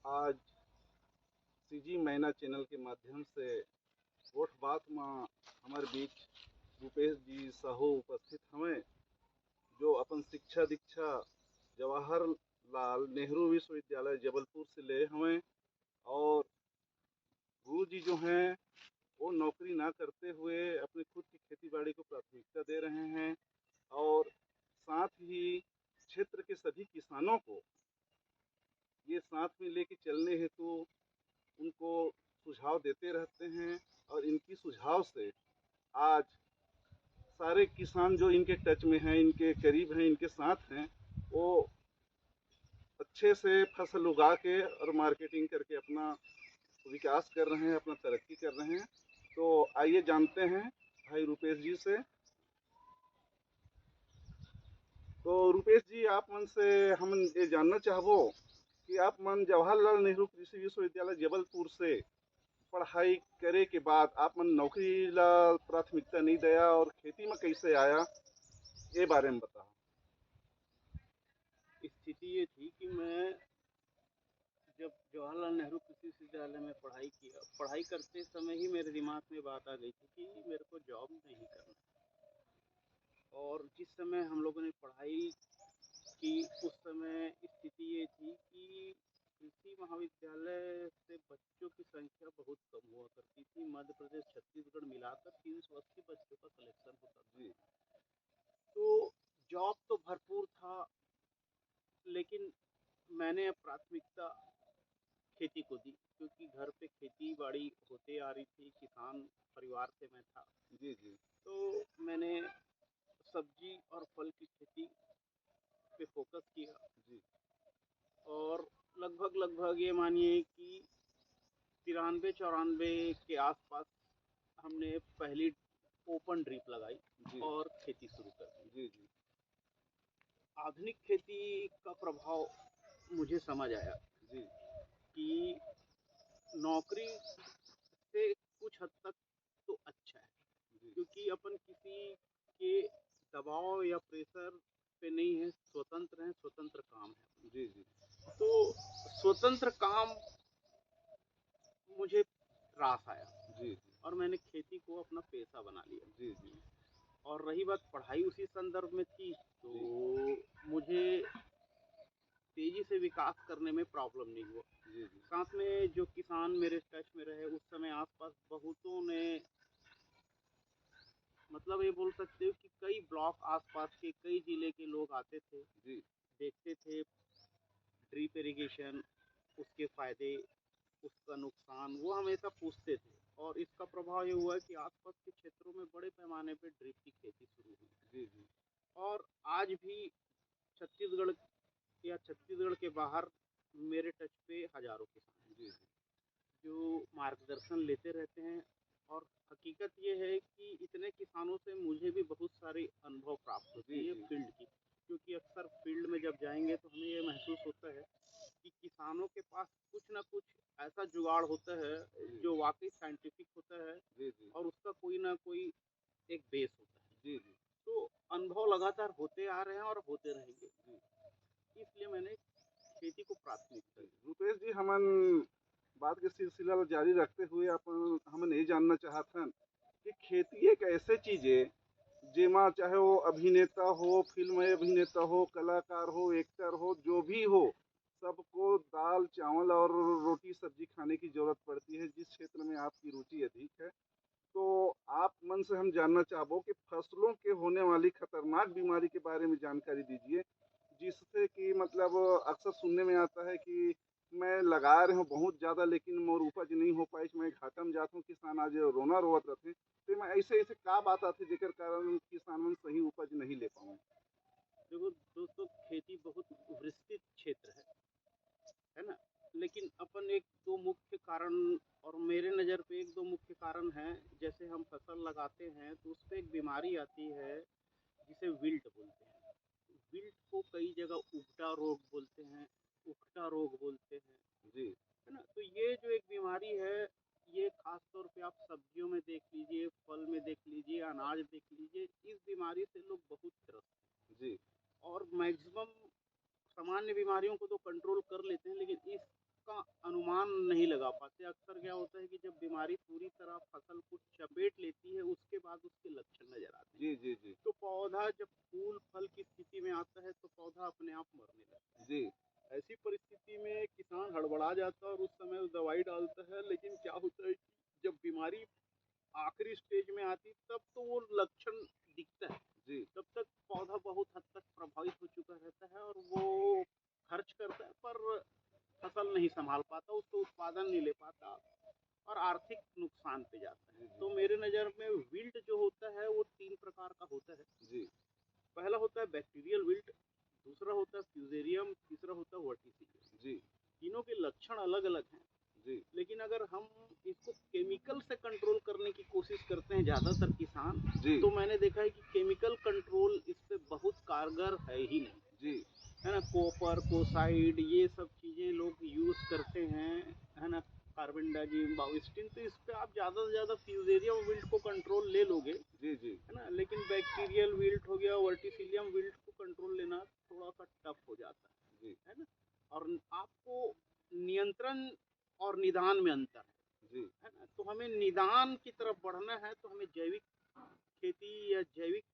आज सीजी मैना चैनल के माध्यम से वोट बात में हमारे बीच रूपेश जी साहू उपस्थित हमें, जो अपन शिक्षा दीक्षा जवाहरलाल नेहरू विश्वविद्यालय जबलपुर से ले हमें। और गुरु जी जो हैं वो नौकरी ना करते हुए अपने खुद की खेती बाड़ी को प्राथमिकता दे रहे हैं, और साथ ही क्षेत्र के सभी किसानों को ये साथ में लेके चलने हेतु उनको सुझाव देते रहते हैं। और इनकी सुझाव से आज सारे किसान जो इनके टच में हैं, इनके करीब हैं, इनके साथ हैं, वो अच्छे से फसल उगा के और मार्केटिंग करके अपना विकास कर रहे हैं, अपना तरक्की कर रहे हैं। तो आइए जानते हैं भाई रूपेश जी से। तो रूपेश जी, आप मन से हम ये जानना चाहबो कि आप मन जवाहरलाल नेहरू कृषि विश्वविद्यालय जबलपुर से पढ़ाई करे के बाद आप मन नौकरी ला प्राथमिकता नहीं दया और खेती में कैसे आया, ये बारे में बताओ। स्थिति ये थी कि मैं जब जवाहरलाल नेहरू कृषि विश्वविद्यालय में पढ़ाई करते समय ही मेरे दिमाग में बात आ गई थी कि मेरे को जॉब नहीं करना। और जिस समय हम लोगों ने पढ़ाई की उस समय स्थिति ये थी कि कृषि महाविद्यालय से बच्चों की संख्या बहुत कम हुआ करती थी। मध्य प्रदेश छत्तीसगढ़ मिलाकर 380 बच्चों का कलेक्शन होता था। जी तो जॉब तो भरपूर था, लेकिन मैंने प्राथमिकता खेती को दी, क्योंकि घर पे खेती बाड़ी होते आ रही थी, किसान परिवार से मैं था। जी जी तो मैंने सब्जी और फल की खेती पे फोकस किया। जी और लगभग लगभग ये मानिए कि 93-94 के आसपास हमने पहली ओपन ड्रिप लगाई जी और खेती शुरू कर दी। जी जी आधुनिक खेती का प्रभाव मुझे समझ आया जी कि नौकरी से कुछ हद तक तो अच्छा है, जी क्योंकि अपन किसी के दबाव या प्रेशर पे नहीं है, स्वतंत्र है, स्वतंत्र काम है। जी जी तो स्वतंत्र काम मुझे रास आया जी और मैंने खेती को अपना पेशा बना लिया। जी जी और रही बात पढ़ाई, उसी संदर्भ में थी, जी तो मुझे तेजी से विकास करने में प्रॉब्लम नहीं हुआ। जी जी साथ में जो किसान मेरे टच में रहे उस समय आसपास बहुतों ने, मतलब ये बोल सकते हो कि कई ब्लॉक आसपास के कई जिले के लोग आते थे, जी देखते थे ड्रिप इरिगेशन, उसके फायदे, उसका नुकसान, वो हमेशा पूछते थे। और इसका प्रभाव ये हुआ कि आसपास के क्षेत्रों में बड़े पैमाने पर ड्रिप की खेती शुरू हुई। जी जी और आज भी छत्तीसगढ़ या छत्तीसगढ़ के बाहर मेरे टच पे हजारों किसान हैं जी जो मार्गदर्शन लेते रहते हैं। और हकीकत ये है कि इतने किसानों से मुझे भी बहुत सारी अनुभव प्राप्त जी होती है जी फील्ड की, क्योंकि अक्सर फील्ड में जब जाएंगे तो हमें ये महसूस होता है कि किसानों के पास कुछ ना कुछ ऐसा जुगाड़ होता है जी जो वाकई साइंटिफिक होता है, जी जी और उसका कोई ना कोई एक बेस होता है। जी जी तो अनुभव लगातार होते आ रहे हैं और होते रहेंगे, जी इसलिए मैंने खेती को प्राथमिकता जी दी। रुपेश जी, हमन बात के सिलसिला जारी रखते हुए अपन हमन ये जानना चाहथन कि खेती एक ऐसे चीज है जेमा चाहे वो अभिनेता हो, फिल्म में अभिनेता हो, कलाकार हो, एक्टर हो, जो भी हो, सबको दाल चावल और रोटी सब्जी खाने की जरूरत पड़ती है। जिस क्षेत्र में आपकी रुचि अधिक है, तो आप मन से हम जानना चाहबो कि फसलों के होने वाली खतरनाक बीमारी के बारे में जानकारी दीजिए, जिससे कि मतलब अक्सर सुनने में आता है कि मैं लगा रहे हूँ बहुत ज़्यादा, लेकिन मोर उपज नहीं हो पाई, मैं घाटा में जाता हूँ, किसान आज रोना रोवत रहते। तो मैं ऐसे ऐसे का बात आती जेकर कारण किसान मन सही उपज नहीं ले पाऊँ। देखो दोस्तों, खेती बहुत विस्तृत क्षेत्र है ना। लेकिन अपन एक दो मुख्य कारण, और मेरे नज़र पे एक दो मुख्य कारण हैं। जैसे हम फसल लगाते हैं तो उस पर एक बीमारी आती है जिसे विल्ट बोलते हैं। विल्ट को कई जगह उगटा रोग बोलते हैं, उकटा रोग बोलते हैं, जी है ना। तो ये जो एक बीमारी है, ये खास तौर पे आप सब्जियों में देख लीजिए, फल में देख लीजिए, अनाज देख लीजिए, इस बीमारी से लोग बहुत त्रस्त हैं। जी और मैक्सिमम सामान्य बीमारियों को तो कंट्रोल कर लेते हैं, लेकिन इस का अनुमान नहीं लगा पाते। अक्सर क्या होता है कि जब बीमारी पूरी तरह फसल को चपेट लेती है उसके बाद उसके लक्षण नजर आते हैं। जी जी जी तो पौधा जब फूल फल की स्थिति में आता है तो पौधा अपने आप मरने लगता है। जी ऐसी परिस्थिति में किसान हड़बड़ा जाता है और उस समय वो दवाई डालता है, लेकिन क्या होता है कि जब बीमारी आखिरी स्टेज में आती तब तो वो लक्षण दिखता है। जी तब तक पौधा बहुत हद तक प्रभावित हो चुका रहता है और वो खर्च करता है पर फसल नहीं संभाल पाता, उसको उत्पादन नहीं ले पाता और आर्थिक नुकसान पे जाता है। तो मेरे नज़र में विल्ट जो होता है वो 3 प्रकार का होता है। जी पहला होता है बैक्टीरियल विल्ट, दूसरा होता है फ्यूजेरियम, तीसरा होता है वर्टिसिलियम। जी तीनों के लक्षण अलग अलग हैं, जी लेकिन अगर हम इसको केमिकल से कंट्रोल करने की कोशिश करते हैं ज़्यादातर किसान, जी तो मैंने देखा है कि केमिकल कंट्रोल इस पे बहुत कारगर है ही नहीं, जी है ना। कॉपर कोसाइड ये सब चीज़ें लोग यूज़ करते हैं, है ना। कार्बेंडाजिम बाविस्टिन, तो इस पे आप ज़्यादा से ज़्यादा फ्यूजेरियम विल्ट को कंट्रोल ले लोगे, जी जी है ना। लेकिन बैक्टीरियल विल्ट हो गया, वर्टिसिलियम विल्ट को कंट्रोल लेना थोड़ा सा टफ हो जाता जी है ना। और आपको नियंत्रण और निदान में अंतर जी है ना। तो हमें निदान की तरफ बढ़ना है तो हमें जैविक खेती या जैविक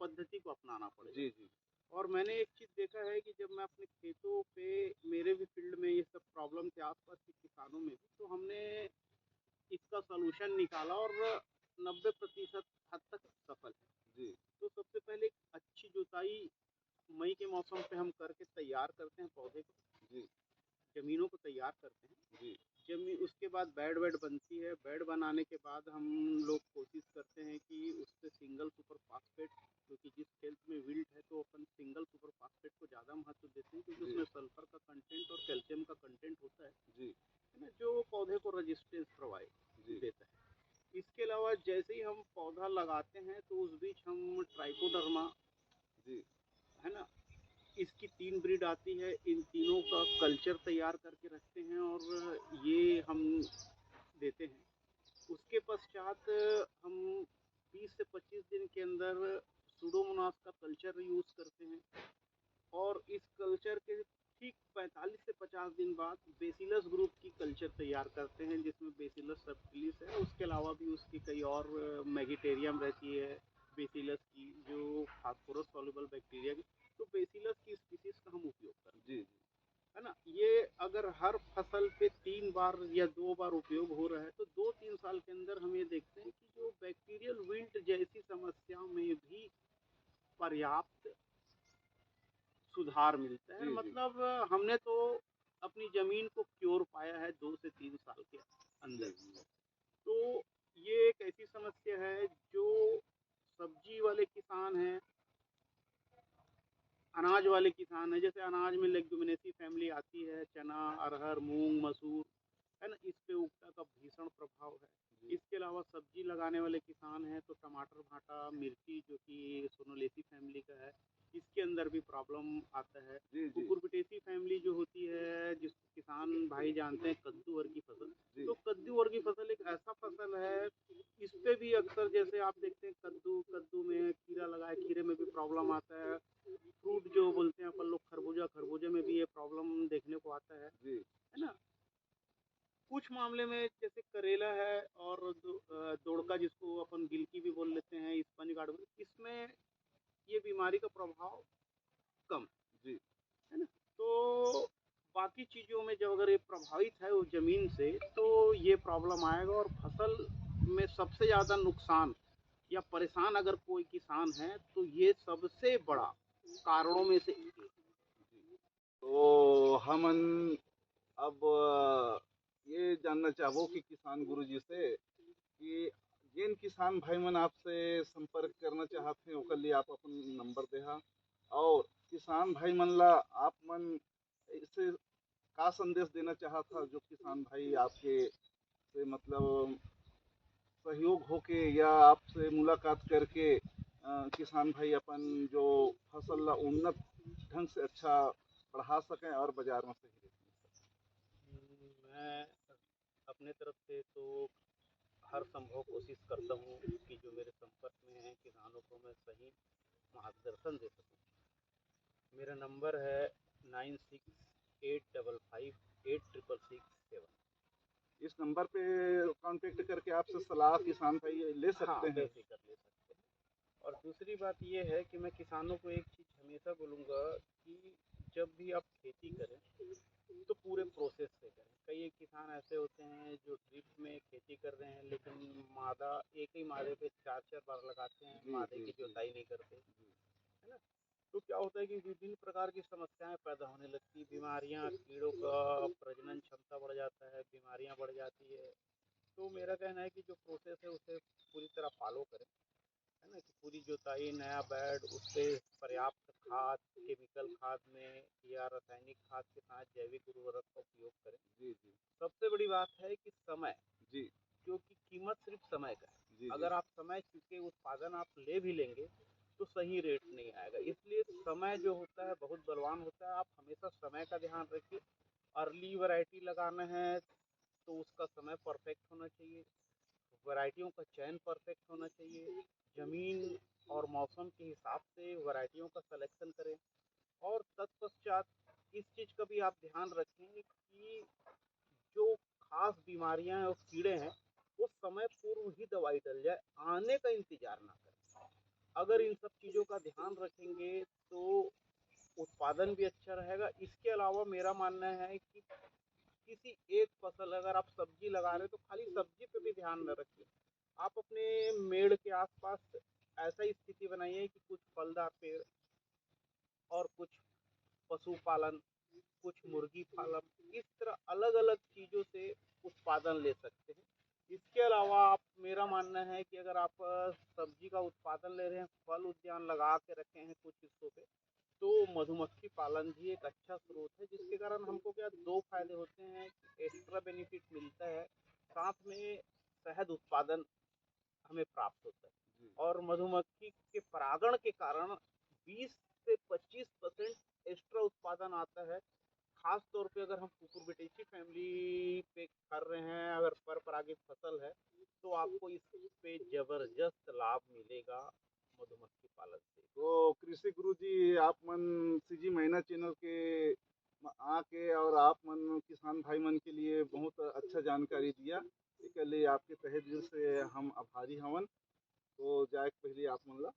पद्धति को अपनाना पड़ेगा। जी जी और मैंने एक चीज़ देखा है कि जब मैं अपने खेतों पे, मेरे भी फील्ड में ये सब प्रॉब्लम थे आसपास के किसानों में भी, तो हमने इसका सलूशन निकाला और 90% हद तक सफल है। जी तो सबसे पहले एक अच्छी जुताई मई के मौसम पे हम करके तैयार करते हैं पौधे को, जी जमीनों को तैयार करते हैं। जी जमीन उसके बाद बेड वेड बनती है, बेड बनाने के बाद हम लोग कोशिश करते हैं कि उससे सिंगल सुपर फास्फेट, क्योंकि जिस खेत में विल्ट है तो अपन सिंगल सुपर फास्फेट को ज़्यादा महत्व देते हैं, क्योंकि जी उसमें सल्फर का कंटेंट और कैल्शियम का कंटेंट होता जी है ना, जो पौधे को रेजिस्टेंस प्रोवाइड जी देता है। इसके अलावा जैसे ही हम पौधा लगाते हैं तो उस बीच हम ट्राइकोडर्मा, जी है ना, इसकी 3 ब्रीड आती है, इन तीनों का कल्चर तैयार करके रखते हैं और ये हम देते हैं। उसके पश्चात हम 20 से 25 दिन के अंदर सूडोमोनास का कल्चर यूज़ करते हैं और इस कल्चर के ठीक 45 से 50 दिन बाद बेसिलस ग्रुप की कल्चर तैयार करते हैं, जिसमें बेसिलस सबटिलिस है। उसके अलावा भी उसकी कई और मैगिटेरियम रहती है बेसिलस की, जो फास्फोरस सॉल्युबल बैक्टीरिया की। तो बेसिलस की स्पीसीज का हम उपयोग करते जी हैं, है ना। ये अगर हर फसल पे 3 बार या 2 बार उपयोग हो रहा है तो 2-3 साल के अंदर हम ये देखते हैं कि जो बैक्टीरियल विल्ट जैसी समस्या में भी पर्याप्त सुधार मिलता है। जी जी मतलब हमने तो अपनी जमीन को क्योर पाया है 2 से 3 साल के अंदर। जी तो ये एक ऐसी समस्या है जो सब्जी वाले किसान हैं, अनाज वाले किसान हैं। जैसे अनाज में लेग्युमिनेसी फैमिली आती है, चना अरहर मूंग मसूर, है ना, इस पे उगता का भीषण प्रभाव है। जी इसके अलावा सब्जी लगाने वाले किसान हैं तो टमाटर भाटा मिर्ची जो कि सोनोलेसी फैमिली का है, इसके अंदर भी प्रॉब्लम आता है। जी जी कुकुरबिटेसी फैमिली जो होती है, जिसको किसान भाई जानते हैं कद्दू वर्गी फसल, जी तो कद्दू वर्गी फसल एक ऐसा फसल है, इस पे भी अक्सर जैसे आप देखते हैं कद्दू कद्दू में कीड़ा लगा है, खीरे में भी प्रॉब्लम आता है। फ्रूट जो बोलते हैं अपन लोग खरबूजा, खरबूजे में भी ये प्रॉब्लम देखने को आता जी है ना। कुछ मामले में जैसे करेला है और दोड़का जिसको अपन गिलकी भी बोल लेते हैं, स्पंज गार्ड, इसमें ये बीमारी का प्रभाव कम जी है ना। तो बाकी चीज़ों में जब अगर ये प्रभावित है उस जमीन से तो ये प्रॉब्लम आएगा और फसल में सबसे ज़्यादा नुकसान या परेशान अगर कोई किसान है तो ये सबसे बड़ा कारणों में से एक है। तो हमन अब ये जानना चाहबो कि किसान गुरु जी से कि जेन किसान भाई मन आपसे संपर्क करना चाहते हैं ओकर लिए आप अपन नंबर देहा, और किसान भाई मन ला आप मन इसे का संदेश देना चाहता जो किसान भाई आपके से मतलब सहयोग होके या आपसे मुलाकात करके किसान भाई अपन जो फसल ला उन्नत ढंग से अच्छा बढ़ा सकें और बाजार में सही बेच सकें। मैं अपने तरफ से तो हर संभव कोशिश करता हूँ कि जो मेरे संपर्क में हैं किसानों को मैं सही मार्गदर्शन दे सकूँ। मेरा नंबर है 85586667। इस नंबर पे कांटेक्ट करके आपसे सलाह किसान भाई ले हाँ, सकते हैं। बेफिक्र ले सकते हैं। और दूसरी बात ये है कि मैं किसानों को एक चीज़ हमेशा बोलूँगा कि जब भी आप खेती करें तो पूरे प्रोसेस से करें। कई एक किसान ऐसे होते हैं जो ड्रिप में खेती कर रहे हैं, लेकिन मादा एक ही मादे पे 4-4 बार लगाते हैं, जी मादे जी की जी जुताई नहीं करते, जी है ना? तो क्या होता है कि विभिन्न प्रकार की समस्याएँ पैदा होने लगती हैं, बीमारियाँ, कीड़ों का प्रजनन क्षमता बढ़ जाता है, बीमारियाँ बढ़ जाती है। तो मेरा कहना है कि जो प्रोसेस है उसे पूरी तरह फ़ॉलो करें, है ना? कि पूरी जुताई, नया बेड, उसपे पर्याप्त खाद, केमिकल खाद में या रासायनिक खाद के साथ जैविक उर्वरक का उपयोग करें। जी जी सबसे बड़ी बात है कि समय, जी क्योंकि कीमत सिर्फ समय का है। जी जी अगर आप समय चूके उत्पादन आप ले भी लेंगे तो सही रेट नहीं आएगा। इसलिए समय जो होता है बहुत बलवान होता है। आप हमेशा समय का ध्यान रखिए। अर्ली वैरायटी लगाना है तो उसका समय परफेक्ट होना चाहिए, वैरायटियों का चयन परफेक्ट होना चाहिए, ज़मीन और मौसम के हिसाब से वैरायटियों का सिलेक्शन करें। और तत्पश्चात इस चीज़ का भी आप ध्यान रखें कि जो खास बीमारियां और कीड़े हैं वो समय पूर्व ही दवाई डल जाए, आने का इंतजार ना करें। अगर इन सब चीज़ों का ध्यान रखेंगे तो उत्पादन भी अच्छा रहेगा। इसके अलावा मेरा मानना है कि किसी एक फसल, अगर आप सब्जी लगा रहे हैं तो खाली सब्जी पे भी ध्यान न रखिए। आप अपने मेड़ के आसपास ऐसा स्थिति बनाइए कि कुछ फलदार पेड़ और कुछ पशुपालन, कुछ मुर्गी फार्म, इस तरह अलग अलग चीज़ों से उत्पादन ले सकते हैं। इसके अलावा आप, मेरा मानना है कि अगर आप सब्जी का उत्पादन ले रहे हैं, फल उद्यान लगा के रखे हैं कुछ हिस्सों पे, तो मधुमक्खी पालन भी एक अच्छा स्रोत है, जिसके कारण हमको क्या दो फायदे होते हैं। एक्स्ट्रा बेनिफिट मिलता है, साथ में शहद उत्पादन हमें प्राप्त होता है। जी और मधुमक्खी के परागण के कारण 20 से 25% एक्स्ट्रा उत्पादन आता है। खास तौर पे अगर हम कुकुरबिटेसी फैमिली पे कर रहे हैं, अगर पर परागित फसल है, तो आपको इस पे जबरदस्त लाभ मिलेगा मधुमक्खी पालन से। तो कृषि गुरु जी आप मन सीजी महीना चैनल के आके और आप मन किसान भाई मन के लिए बहुत अच्छा जानकारी दिया। एक लिए आपके तहे दिल से हम आभारी हवन। तो जाए के पहले आप मन ला